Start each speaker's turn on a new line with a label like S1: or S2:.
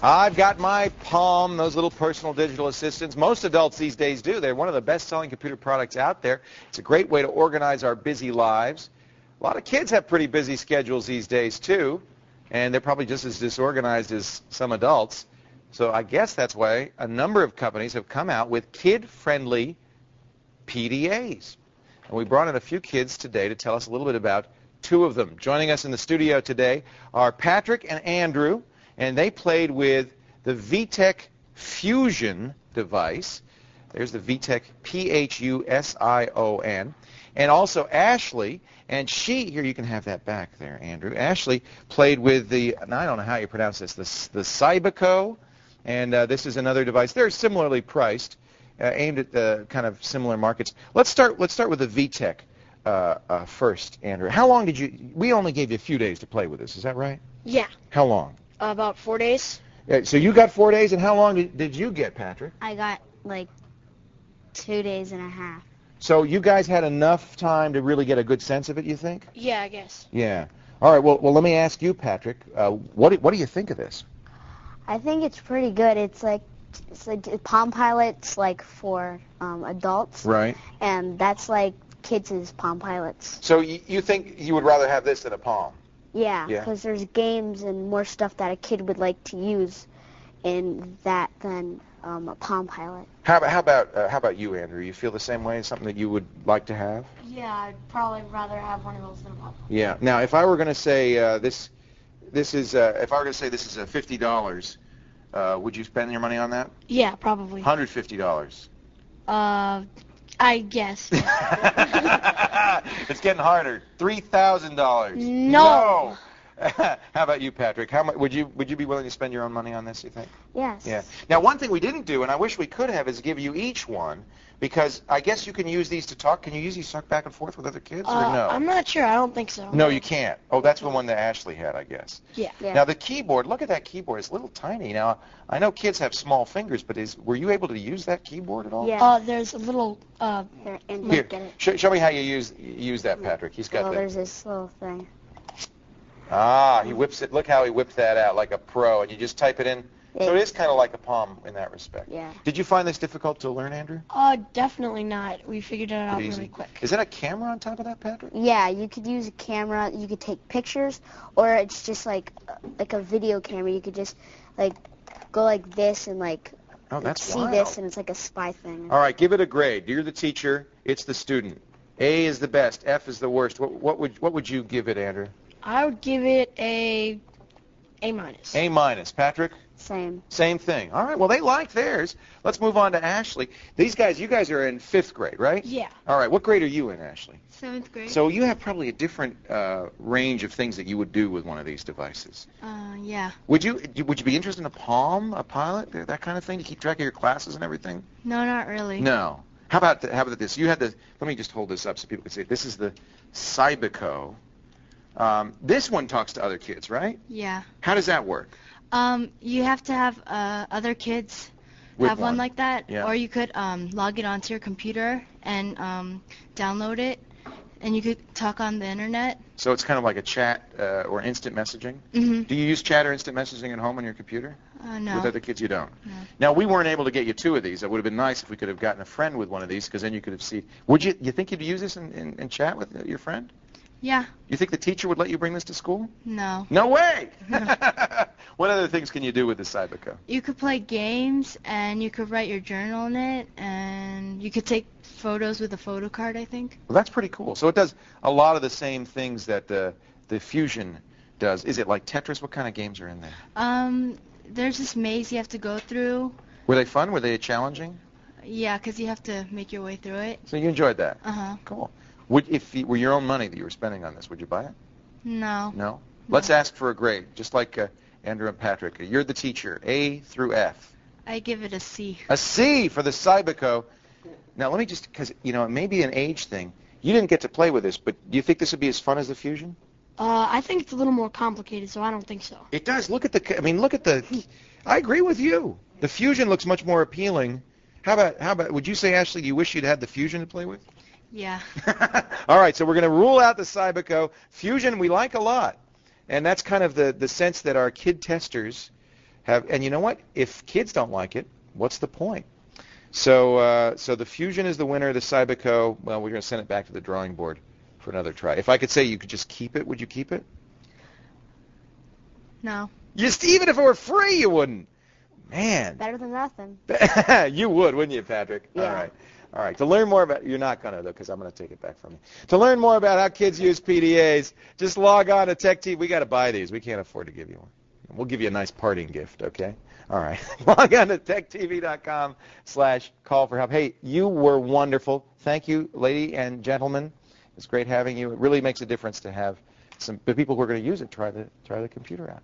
S1: I've got my Palm, those little personal digital assistants. Most adults these days do. They're one of the best-selling computer products out there. It's a great way to organize our busy lives. A lot of kids have pretty busy schedules these days, too, and they're probably just as disorganized as some adults. So I guess that's why a number of companies have come out with kid-friendly PDAs. And we brought in a few kids today to tell us a little bit about two of them. Joining us in the studio today are Patrick and Andrew, and they played with the VTech Fusion device. There's the VTech P-H-U-S-I-O-N. And also Ashley, and she, here you can have that back there, Andrew. Ashley played with the, and I don't know how you pronounce this, the Cybico, and this is another device. They're similarly priced, aimed at the kind of similar markets. Let's start with the VTech first, Andrew. How long did you, we only gave you a few days to play with this, is that right?
S2: Yeah.
S1: How long?
S2: About 4 days.
S1: So you got 4 days, and how long did you get, Patrick?
S3: I got like 2 days and a half.
S1: So you guys had enough time to really get a good sense of it, you think?
S2: Yeah, I guess.
S1: Yeah. All right, well let me ask you, Patrick, what do you think of this?
S3: I think it's pretty good. It's like Palm Pilot's like for adults.
S1: Right.
S3: And that's like kids' Palm Pilots.
S1: So you think you would rather have this than a Palm?
S3: Yeah, because there's games and more stuff that a kid would like to use in that than a Palm Pilot.
S1: How about you, Andrew? You feel the same way? Something that you would like to have?
S2: Yeah, I'd probably rather have one of those than a Palm.
S1: Yeah. Now, if I were going to say this is $50, would you spend your money on that?
S2: Yeah, probably.
S1: $150.
S2: I guess.
S1: It's getting harder. $3,000.
S2: No.
S1: How about you, Patrick? How much would you be willing to spend your own money on this, you think?
S3: Yes.
S1: Yeah. Now, one thing we didn't do, and I wish we could have, is give you each one, because I guess you can use these to talk. Can you use these to talk back and forth with other kids, or no?
S2: I'm not sure. I don't think so.
S1: No, you can't. Oh, that's the one that Ashley had, I guess.
S2: Yeah.
S1: Now, the keyboard, look at that keyboard. It's a little tiny. Now, I know kids have small fingers, but were you able to use that keyboard at all?
S3: Yeah.
S2: There's a little,
S1: Here, show me how you use that, Patrick. He's got
S3: there's this little thing.
S1: Ah, he whips it. Look how he whipped that out like a pro, and you just type it in. So it is kind of like a Palm in that respect.
S3: Yeah.
S1: Did you find this difficult to learn, Andrew?
S2: Definitely not. We figured it out really quick.
S1: Is that a camera on top of that, Patrick?
S3: Yeah, you could use a camera. You could take pictures, or it's just like a video camera. You could just like go like this and like see
S1: wild.
S3: this, and it's like a spy thing.
S1: All right, give it a grade. You're the teacher. It's the student. A is the best. F is the worst. What would you give it, Andrew?
S2: I would give it A minus.
S1: A minus. Patrick?
S3: Same.
S1: Same thing. All right, well, they like theirs. Let's move on to Ashley. You guys are in 5th grade, right?
S2: Yeah.
S1: All right, what grade are you in, Ashley?
S2: 7th grade.
S1: So you have probably a different range of things that you would do with one of these devices.
S2: Yeah.
S1: Would you be interested in a Palm, a Pilot, that kind of thing, to keep track of your classes and everything?
S2: No, not really.
S1: No. How about this? You had let me just hold this up so people can see it. This is the Cybico. This one talks to other kids, right?
S2: Yeah.
S1: How does that work?
S2: You have to have other kids have one like that, or you could log it onto your computer and download it, and you could talk on the internet.
S1: So it's kind of like a chat or instant messaging? Mm-hmm. Do you use chat or instant messaging at home on your computer?
S2: No.
S1: With other kids, you don't?
S2: No.
S1: Now, we weren't able to get you 2 of these. It would have been nice if we could have gotten a friend with one of these, because then you could have seen. You think you'd use this in chat with your friend?
S2: Yeah.
S1: You think the teacher would let you bring this to school?
S2: No.
S1: No way! What other things can you do with the Cybico?
S2: You could play games, and you could write your journal in it, and you could take photos with a photo card, I think.
S1: Well, that's pretty cool. So it does a lot of the same things that the Fusion does. Is it like Tetris? What kind of games are in there?
S2: There's this maze you have to go through.
S1: Were they fun? Were they challenging?
S2: Yeah, because you have to make your way through it.
S1: So you enjoyed that?
S2: Uh-huh.
S1: Cool. If it were your own money that you were spending on this, would you buy it?
S2: No.
S1: No? Let's ask for a grade, just like Andrew and Patrick. You're the teacher, A through F.
S2: I give it a C.
S1: A C for the Cybico. Now, let me just, because, it may be an age thing. You didn't get to play with this, but do you think this would be as fun as the Fusion?
S2: I think it's a little more complicated, so I don't think so.
S1: It does. Look at the, I agree with you. The Fusion looks much more appealing. How about, would you say, Ashley, you wish you'd had the Fusion to play with?
S2: Yeah.
S1: All right, so we're going to rule out the Cybico. Fusion we like a lot, and that's kind of the sense that our kid testers And you know what? If kids don't like it, what's the point? So the Fusion is the winner. The Cyberco, well, we're going to send it back to the drawing board for another try. If I could say you could just keep it, would you keep it?
S2: No.
S1: Just even if it were free, you wouldn't. Man.
S3: Better than nothing.
S1: You would, wouldn't you, Patrick?
S3: Yeah.
S1: All right. To learn more about, you're not going to, though, because I'm going to take it back from you. To learn more about how kids use PDAs, just log on to TechTV. We got to buy these. We can't afford to give you one. We'll give you a nice parting gift, okay? All right. Log on to techtv.com/call for help. Hey, you were wonderful. Thank you, lady and gentlemen. It's great having you. It really makes a difference to have some people who are going to use it try the computer out.